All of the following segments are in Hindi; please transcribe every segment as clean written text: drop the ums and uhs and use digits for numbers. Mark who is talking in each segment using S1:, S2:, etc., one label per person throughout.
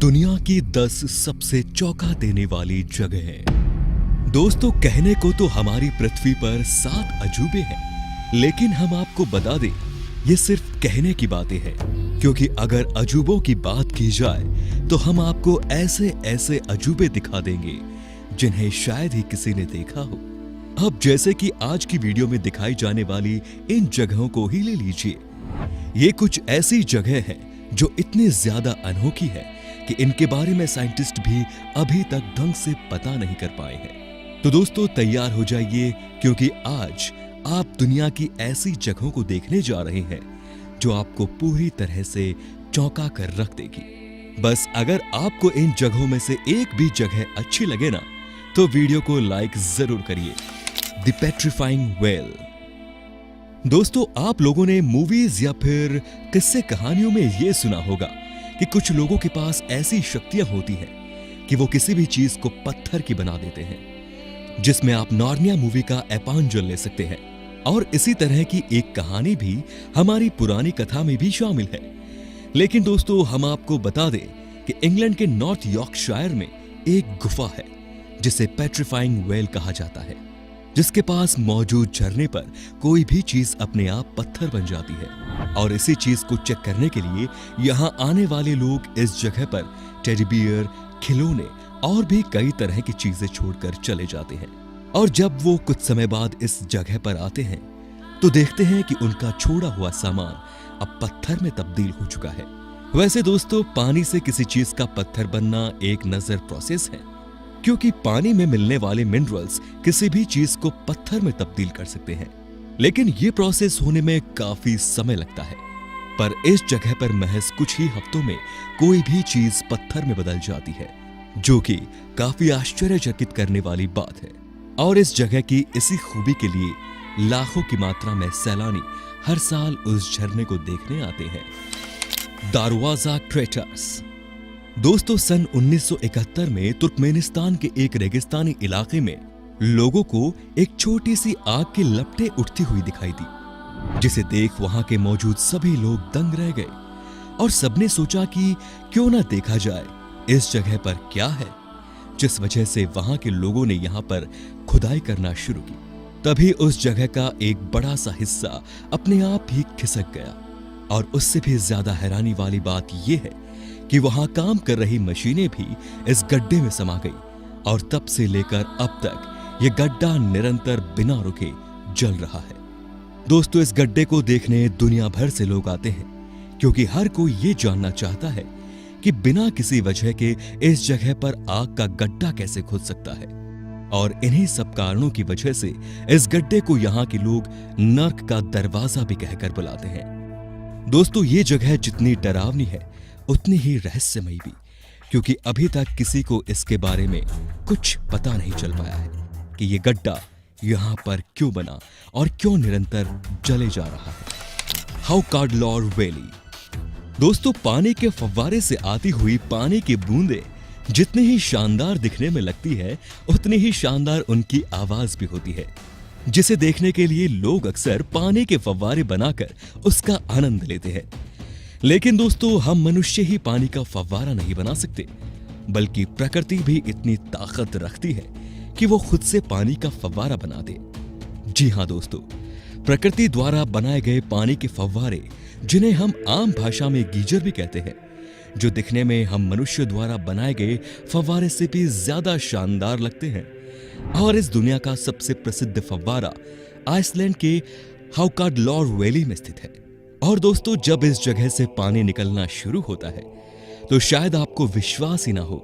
S1: दुनिया की 10 सबसे चौंका देने वाली जगहें। दोस्तों, कहने को तो हमारी पृथ्वी पर 7 अजूबे हैं, लेकिन हम आपको बता दें ये सिर्फ कहने की बातें हैं, क्योंकि अगर अजूबों की बात की जाए तो हम आपको ऐसे ऐसे अजूबे दिखा देंगे जिन्हें शायद ही किसी ने देखा हो। अब जैसे कि आज की वीडियो में दिखाई जाने वाली इन जगहों को ही ले लीजिए। ये कुछ ऐसी जगह है जो इतनी ज्यादा अनोखी है कि इनके बारे में साइंटिस्ट भी अभी तक ढंग से पता नहीं कर पाए हैं। तो दोस्तों, तैयार हो जाइए, क्योंकि आज आप दुनिया की ऐसी जगहों को देखने जा रहे हैं जो आपको पूरी तरह से चौंका कर रख देगी। बस अगर आपको इन जगहों में से एक भी जगह अच्छी लगे ना, तो वीडियो को लाइक जरूर करिए। The petrifying well. दोस्तों, आप लोगों ने मूवीज या फिर किस्से कहानियों में यह सुना होगा कि कुछ लोगों के पास ऐसी शक्तियां होती हैं कि वो किसी भी चीज को पत्थर की बना देते हैं, जिसमें आप नार्निया मूवी का एपांजल ले सकते हैं। और इसी तरह की एक कहानी भी हमारी पुरानी कथा में भी शामिल है। लेकिन दोस्तों, हम आपको बता दें कि इंग्लैंड के नॉर्थ यॉर्कशायर में एक गुफा है जिसे पेट्रीफाइंग वेल कहा जाता है, जिसके पास मौजूद झरने पर कोई भी चीज अपने आप पत्थर बन जाती है। और इसी चीज को चेक करने के लिए यहाँ आने वाले लोग इस जगह पर टेडी बियर, खिलौने और भी कई तरह की चीजें छोड़कर चले जाते हैं। और जब वो कुछ समय बाद इस जगह पर आते हैं तो देखते हैं कि उनका छोड़ा हुआ सामान अब पत्थर में तब्दील हो चुका है। वैसे दोस्तों, पानी से किसी चीज का पत्थर बनना एक नजर प्रोसेस है, क्योंकि पानी में मिलने वाले मिनरल्स किसी भी चीज को पत्थर में तब्दील कर सकते हैं। लेकिन ये प्रोसेस होने में काफी समय लगता है। पर इस जगह पर महज कुछ ही हफ्तों में कोई भी चीज पत्थर में बदल जाती है, जो कि काफी आश्चर्यचकित करने वाली बात है। और इस जगह की इसी खूबी के लिए लाखों की मात्रा में सैलानी हर साल उस झरने को देखने आते हैं। दारवाजा क्रेटर्स। दोस्तों, सन 1971 में तुर्कमेनिस्तान के एक रेगिस्तानी इलाके में लोगों को एक छोटी सी आग की लपटें उठती हुई दिखाई दी, जिसे देख वहां के मौजूद सभी लोग दंग रह गए और सबने सोचा कि क्यों ना देखा जाए इस जगह पर क्या है, जिस वजह से वहां के लोगों ने यहां पर खुदाई करना शुरू की। तभी उस जगह का एक बड़ा सा हिस्सा अपने आप ही खिसक गया। और उससे भी ज्यादा हैरानी वाली बात यह है कि वहां काम कर रही मशीनें भी इस गड्ढे में समा गई और तब से लेकर अब तक यह गड्ढा निरंतर बिना रुके जल रहा है। दोस्तों, इस गड्ढे को देखने दुनिया भर से लोग आते हैं, क्योंकि हर कोई ये जानना चाहता है कि बिना किसी वजह के इस जगह पर आग का गड्ढा कैसे खुद सकता है। और इन्हीं सब कारणों की वजह से इस गड्ढे को यहाँ के लोग नर्क का दरवाजा भी कहकर बुलाते हैं। दोस्तों, ये जगह जितनी डरावनी है उतनी ही रहस्यमयी भी, क्योंकि अभी तक किसी को इसके बारे में कुछ पता नहीं चल पाया है कि ये गड्ढा यहाँ पर क्यों बना और क्यों निरंतर जले जा रहा है। हाउकाडलॉर वैली। दोस्तों, पानी के फव्वारे से आती हुई पानी की बूंदें जितनी ही शानदार दिखने में लगती है, उतनी ही शानदार उनकी आवाज भी होती है, जिसे देखने के लिए लोग अक्सर पानी के फव्वारे बनाकर उसका आनंद लेते हैं। लेकिन दोस्तों, हम मनुष्य ही पानी का फव्वारा नहीं बना सकते, बल्कि प्रकृति भी इतनी ताकत रखती है कि वो खुद से पानी का फव्वारा बना दे। जी हां दोस्तों, प्रकृति द्वारा बनाए गए पानी के फव्वारे, जिन्हें हम आम भाषा में गीजर भी कहते हैं, जो दिखने में हम मनुष्य द्वारा बनाए गए फव्वारे से भी ज्यादा शानदार लगते हैं। और इस दुनिया का सबसे प्रसिद्ध फव्वारा आइसलैंड के हाउकाडलॉर वैली में स्थित है। और दोस्तों, जब इस जगह से पानी निकलना शुरू होता है तो शायद आपको विश्वास ही ना हो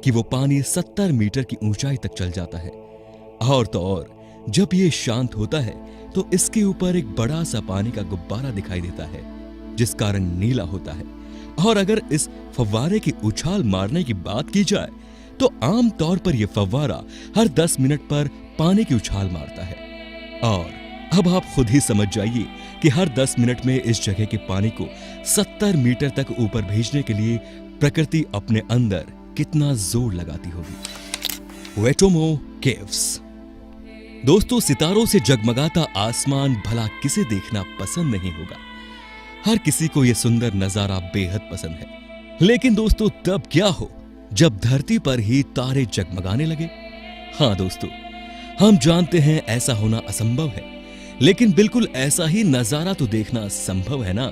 S1: कि वो पानी 70 मीटर की ऊंचाई तक चल जाता है। और तो और जब ये शांत होता है तो इसके ऊपर एक बड़ा सा पानी का गुब्बारा दिखाई देता है, जिसका रंग नीला होता है। और अगर इस फव्वारे की उछाल मारने की बात की जाए तो आम तौर पर यह फव्वारा हर 10 मिनट पर पानी की उछाल मारता है। और अब आप खुद ही समझ जाइए कि हर 10 मिनट में इस जगह के पानी को 70 मीटर तक ऊपर भेजने के लिए प्रकृति अपने अंदर कितना जोर लगाती होगी। वेटोमो केव्स। दोस्तों, सितारों से जगमगाता आसमान भला किसे देखना पसंद नहीं होगा। हर किसी को यह सुंदर नजारा बेहद पसंद है। लेकिन दोस्तों तब क्या हो जब धरती पर ही तारे जगमगाने लगे। हाँ दोस्तों, हम जानते हैं ऐसा होना असंभव है, लेकिन बिल्कुल ऐसा ही नजारा तो देखना संभव है ना।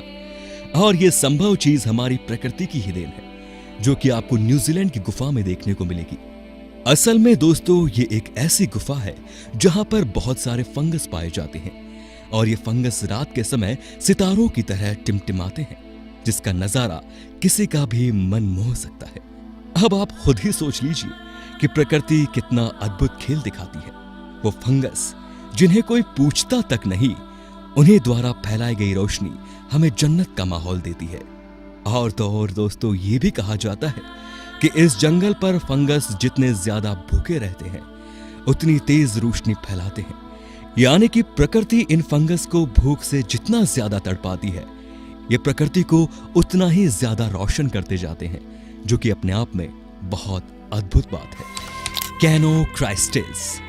S1: और ये संभव चीज हमारी प्रकृति की ही देन है, जो कि आपको न्यूजीलैंड की गुफा में देखने को मिलेगी। असल में दोस्तों ये एक ऐसी गुफा है जहां पर बहुत सारे फंगस पाए जाते हैं और ये फंगस रात के समय सितारों की तरह टिमटिमाते हैं, जिसका नजारा किसी का भी मन मोह सकता है। अब आप खुद ही सोच लीजिए कि प्रकृति कितना अद्भुत खेल दिखाती है। वो फंगस जिन्हें कोई पूछता तक नहीं, उन्हीं द्वारा फैलाई गई रोशनी हमें जन्नत का माहौल देती है। और तो और दोस्तों ये भी कहा जाता है कि इस जंगल पर फंगस जितने ज्यादा भूखे रहते हैं उतनी तेज रोशनी फैलाते हैं। यानी कि प्रकृति इन फंगस को भूख से जितना ज्यादा तड़पाती है, ये प्रकृति को उतना ही ज्यादा रोशन करते जाते हैं, जो कि अपने आप में बहुत अद्भुत बात है। कैनो क्राइस्टेस।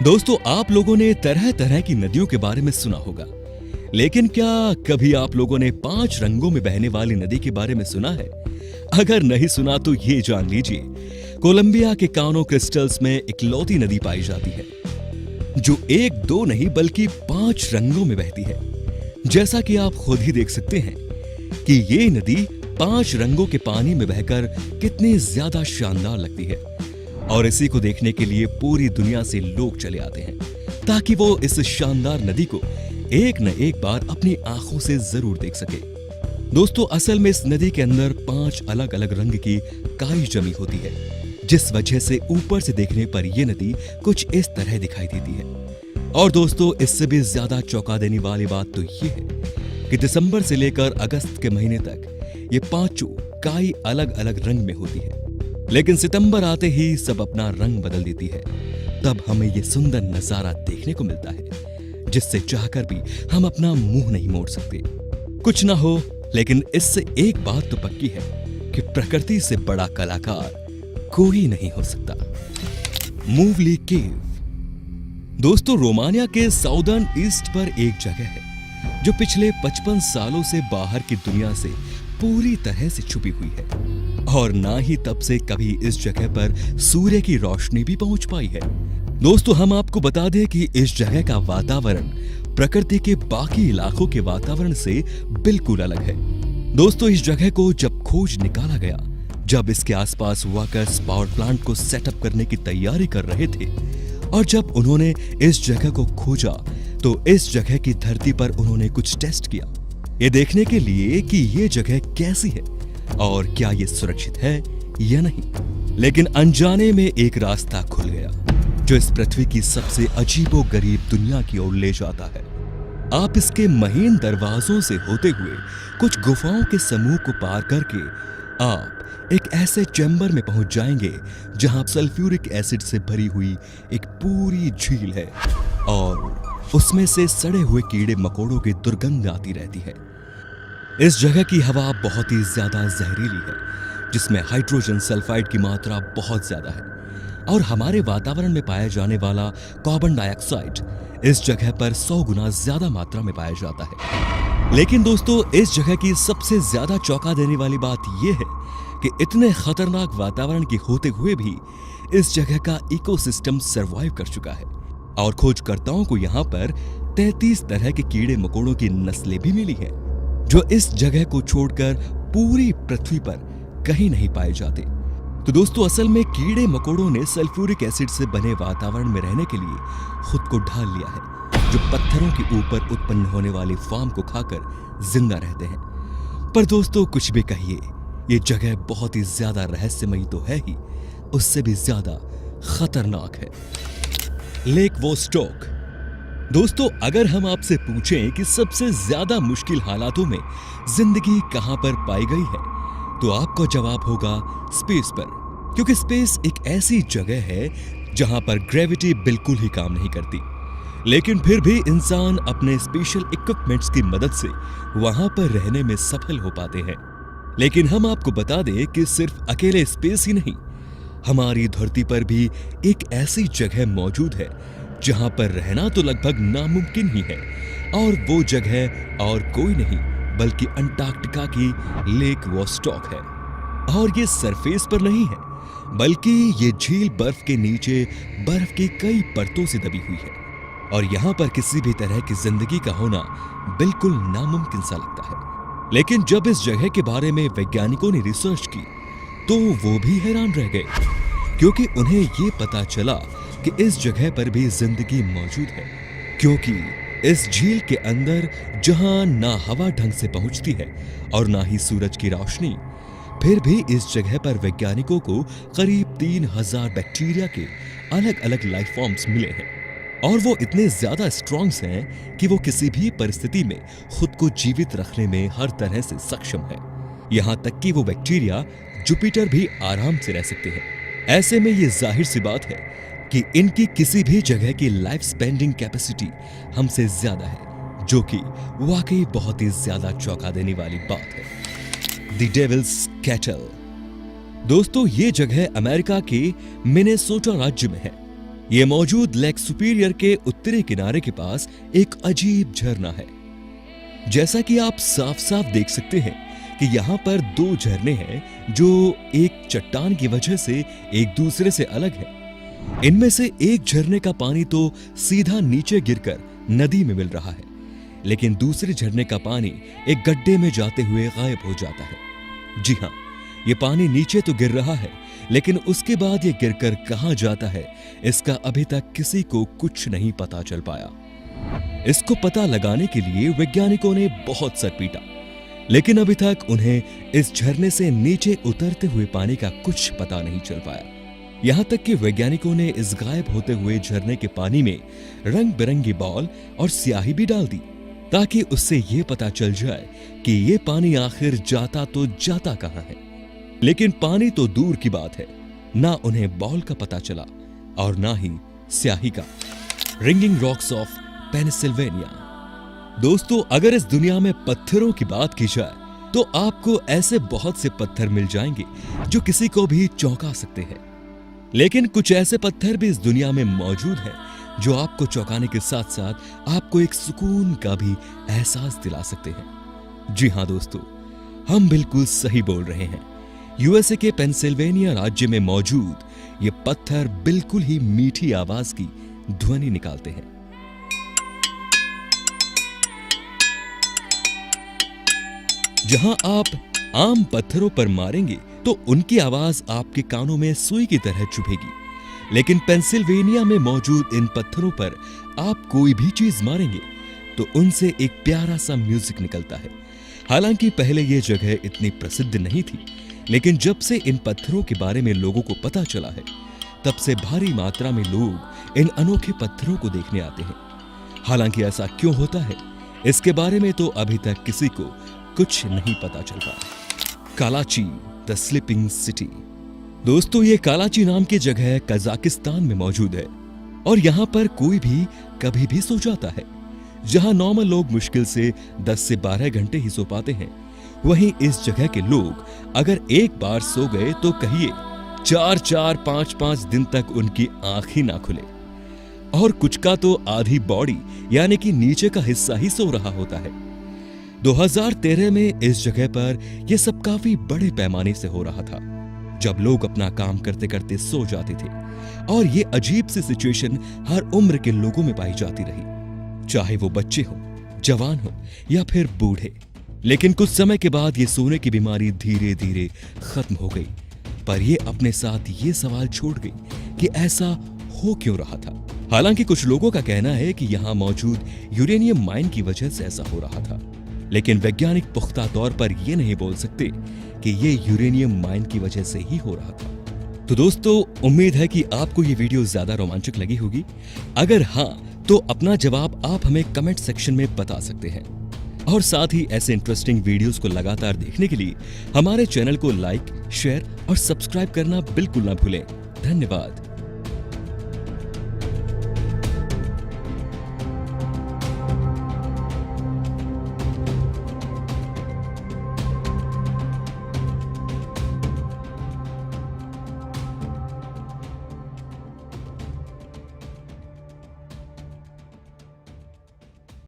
S1: दोस्तों आप लोगों ने तरह तरह की नदियों के बारे में सुना होगा, लेकिन क्या कभी आप लोगों ने 5 रंगों में बहने वाली नदी के बारे में सुना है? अगर नहीं सुना तो ये जान लीजिए, कोलंबिया के कानो क्रिस्टल्स में इकलौती नदी पाई जाती है जो 1-2 नहीं बल्कि 5 रंगों में बहती है। जैसा कि आप खुद ही देख सकते हैं कि ये नदी 5 रंगों के पानी में बहकर कितनी ज्यादा शानदार लगती है, और इसी को देखने के लिए पूरी दुनिया से लोग चले आते हैं ताकि वो इस शानदार नदी को एक न एक बार अपनी आंखों से जरूर देख सके। दोस्तों असल में इस नदी के अंदर 5 अलग अलग रंग की काई जमी होती है, जिस वजह से ऊपर से देखने पर यह नदी कुछ इस तरह दिखाई देती है। और दोस्तों इससे भी ज्यादा चौंका देने वाली बात तो यह है कि दिसंबर से लेकर अगस्त के महीने तक ये 5 काई अलग अलग रंग में होती है, लेकिन सितंबर आते ही सब अपना रंग बदल देती है। तब हमें ये सुंदर नजारा देखने को मिलता है जिससे चाहकर भी हम अपना मुंह नहीं मोड़ सकते। कुछ ना हो, लेकिन इससे एक बात तो पक्की है कि प्रकृति से बड़ा कलाकार कोई नहीं हो सकता। मूवली केव। दोस्तों रोमानिया के साउदर्न ईस्ट पर एक जगह है जो पिछले 55 सालों से बाहर की दुनिया से पूरी तरह से छुपी हुई है, और ना ही तब से कभी इस जगह पर सूर्य की रोशनी भी पहुंच पाई है। दोस्तों हम आपको बता दें कि इस जगह का वातावरण प्रकृति के बाकी इलाकों के वातावरण से बिल्कुल अलग है। दोस्तों इस जगह को जब खोज निकाला गया, जब इसके आसपास वर्कर्स पावर प्लांट को सेटअप करने की तैयारी कर रहे थे, और जब उन्होंने इस जगह को खोजा तो इस जगह की धरती पर उन्होंने कुछ टेस्ट किया, ये देखने के लिए कि ये जगह कैसी है और क्या ये सुरक्षित है या नहीं। लेकिन अनजाने में एक रास्ता खुल गया जो इस पृथ्वी की सबसे अजीबोगरीब दुनिया की ओर ले जाता है। आप इसके महीन दरवाजों से होते हुए कुछ गुफाओं के समूह को पार करके आप एक ऐसे चैम्बर में पहुंच जाएंगे जहां सल्फ्यूरिक एसिड से भरी हुई एक पूरी झील है, और उसमें से सड़े हुए कीड़े मकोड़ों की दुर्गंध आती रहती है। इस जगह की हवा बहुत ही ज्यादा जहरीली है, जिसमें हाइड्रोजन सल्फाइड की मात्रा बहुत ज्यादा है, और हमारे वातावरण में पाया जाने वाला कार्बन डाइऑक्साइड इस जगह पर 100 गुना ज्यादा मात्रा में पाया जाता है। लेकिन दोस्तों इस जगह की सबसे ज्यादा चौंका देने वाली बात यह है कि इतने खतरनाक वातावरण के होते हुए भी इस जगह का इकोसिस्टम सरवाइव कर चुका है, और खोजकर्ताओं को यहाँ पर 33 तरह के कीड़े मकोड़ों की नस्लें भी मिली हैं, जो इस जगह को छोड़कर पूरी पृथ्वी पर कहीं नहीं पाए जाते। तो दोस्तों असल में कीड़े मकोड़ों ने सल्फ्यूरिक एसिड से बने वातावरण में रहने के लिए खुद को ढाल लिया है, जो पत्थरों के ऊपर उत्पन्न होने वाली फार्म को खाकर जिंदा रहते हैं। पर दोस्तों कुछ भी कहिए, ये जगह बहुत ही ज्यादा रहस्यमयी तो है ही, उससे भी ज्यादा खतरनाक है। Lake Vostok. दोस्तों अगर हम आपसे पूछें कि सबसे ज्यादा मुश्किल हालातों में जिंदगी कहां पर पाई गई है, तो आपका जवाब होगा स्पेस पर, क्योंकि स्पेस एक ऐसी जगह है जहां पर ग्रेविटी बिल्कुल ही काम नहीं करती, लेकिन फिर भी इंसान अपने स्पेशल इक्विपमेंट्स की मदद से वहां पर रहने में सफल हो पाते हैं। लेकिन हम आपको बता दें कि सिर्फ अकेले स्पेस ही नहीं, हमारी धरती पर भी एक ऐसी जगह मौजूद है जहां पर रहना तो लगभग नामुमकिन ही है, और वो जगह और कोई नहीं बल्कि अंटार्कटिका की लेक वोस्टॉक है। और ये सरफेस पर नहीं है, बल्कि ये झील बर्फ के नीचे बर्फ की कई परतों से दबी हुई है और यहाँ पर किसी भी तरह की जिंदगी का होना बिल्कुल नामुमकिन सा लगता है। लेकिन जब इस जगह के बारे में वैज्ञानिकों ने रिसर्च की तो वो भी हैरान रह गए, क्योंकि उन्हें ये पता चला कि इस जगह पर भी जिंदगी मौजूद है। क्योंकि इस झील के अंदर जहां ना हवा ढंग से पहुंचती है और ना ही सूरज की रोशनी, फिर भी इस जगह पर वैज्ञानिकों को करीब 3000 बैक्टीरिया के अलग अलग लाइफ फॉर्म्स मिले हैं और वो इतने ज्यादा स्ट्रॉन्ग्स हैं कि वो किसी भी परिस्थिति में खुद को जीवित रखने में हर तरह से सक्षम है। यहाँ तक कि वो बैक्टीरिया जुपिटर भी आराम से रह सकते हैं। ऐसे में ये जाहिर सी बात है कि इनकी किसी भी जगह की लाइफ स्पेंडिंग कैपेसिटी हमसे ज्यादा है, जो कि वाकई बहुत ही ज्यादा चौंका देने वाली बात है। The devil's cattle. दोस्तों, ये जगह अमेरिका के मिनेसोटा राज्य में है। ये मौजूद लेक सुपीरियर के उत्तरी किनारे के पास एक अजीब झरना है। जैसा कि आप साफ साफ देख सकते हैं कि यहाँ पर दो झरने हैं जो एक चट्टान की वजह से एक दूसरे से अलग है। इनमें से एक झरने का पानी तो सीधा नीचे गिरकर नदी में मिल रहा है, लेकिन दूसरे झरने का पानी एक गड्ढे में जाते हुए गायब हो जाता है। जी हाँ, ये पानी नीचे तो गिर रहा है, लेकिन उसके बाद ये गिरकर कहां जाता है इसका अभी तक किसी को कुछ नहीं पता चल पाया। इसको पता लगाने के लिए वैज्ञानिकों ने बहुत सर पीटा, लेकिन अभी तक उन्हें इस झरने से नीचे उतरते हुए पानी का कुछ पता नहीं चल पाया। यहां तक कि वैज्ञानिकों ने इस गायब होते हुए झरने के पानी में रंग बिरंगी बॉल और स्याही भी डाल दी, ताकि उससे ये पता चल जाए कि ये पानी आखिर जाता तो जाता कहां है। लेकिन पानी तो दूर की बात है, ना उन्हें बॉल का पता चला और ना ही स्याही का। Ringing rocks of Pennsylvania. दोस्तों, अगर इस दुनिया में पत्थरों की बात की जाए तो आपको ऐसे बहुत से पत्थर मिल जाएंगे जो किसी को भी चौंका सकते हैं। लेकिन कुछ ऐसे पत्थर भी इस दुनिया में मौजूद हैं जो आपको चौंकाने के साथ साथ आपको एक सुकून का भी एहसास दिला सकते हैं। जी हां दोस्तों, हम बिल्कुल सही बोल रहे हैं। यूएसए के पेंसिल्वेनिया राज्य में मौजूद ये पत्थर बिल्कुल ही मीठी आवाज की ध्वनि निकालते हैं। जहां आप आम पत्थरों पर मारेंगे तो उनकी आवाज आपके कानों में सुई की तरह चुभेगी, लेकिन पेंसिल्वेनिया में मौजूद इन पत्थरों पर आप कोई भी चीज मारेंगे तो उनसे एक प्यारा सा म्यूजिक निकलता है। हालांकि पहले यह जगह इतनी प्रसिद्ध नहीं थी, लेकिन जब से इन पत्थरों के बारे में लोगों को पता चला है, तब से भारी मात्रा में लोग इन अनोखे पत्थरों को देखने आते हैं। हालांकि ऐसा क्यों होता है, इसके बारे में तो अभी तक किसी को कुछ नहीं पता चल पाया। कालाची द स्लीपिंग सिटी। दोस्तों, ये कालाची नाम की जगह कजाकिस्तान में मौजूद है और यहाँ पर कोई भी कभी भी सो जाता है। जहाँ नॉर्मल लोग मुश्किल से 10 से 12 घंटे ही सो पाते हैं, वहीं इस जगह के लोग अगर एक बार सो गए तो कहिए 4-4, 5-5 दिन तक उनकी आंख ही ना खुले। और कुछ का तो आधी बॉडी यानी कि नीचे का हिस्सा ही सो रहा होता है। 2013 में इस जगह पर यह सब काफी बड़े पैमाने से हो रहा था, जब लोग अपना काम करते करते सो जाते थे और ये अजीब सी सिचुएशन हर उम्र के लोगों में पाई जाती रही, चाहे वो बच्चे हो, जवान हो या फिर बूढ़े। लेकिन कुछ समय के बाद ये सोने की बीमारी धीरे धीरे खत्म हो गई, पर ये अपने साथ ये सवाल छोड़ गई कि ऐसा हो क्यों रहा था। हालांकि कुछ लोगों का कहना है कि यहाँ मौजूद यूरेनियम माइन की वजह से ऐसा हो रहा था, लेकिन वैज्ञानिक पुख्ता तौर पर यह नहीं बोल सकते कि ये यूरेनियम माइन की वजह से ही हो रहा था। तो दोस्तों, उम्मीद है कि आपको ये वीडियो ज्यादा रोमांचक लगी होगी। अगर हाँ, तो अपना जवाब आप हमें कमेंट सेक्शन में बता सकते हैं और साथ ही ऐसे इंटरेस्टिंग वीडियोस को लगातार देखने के लिए हमारे चैनल को लाइक, शेयर और सब्सक्राइब करना बिल्कुल ना भूलें। धन्यवाद।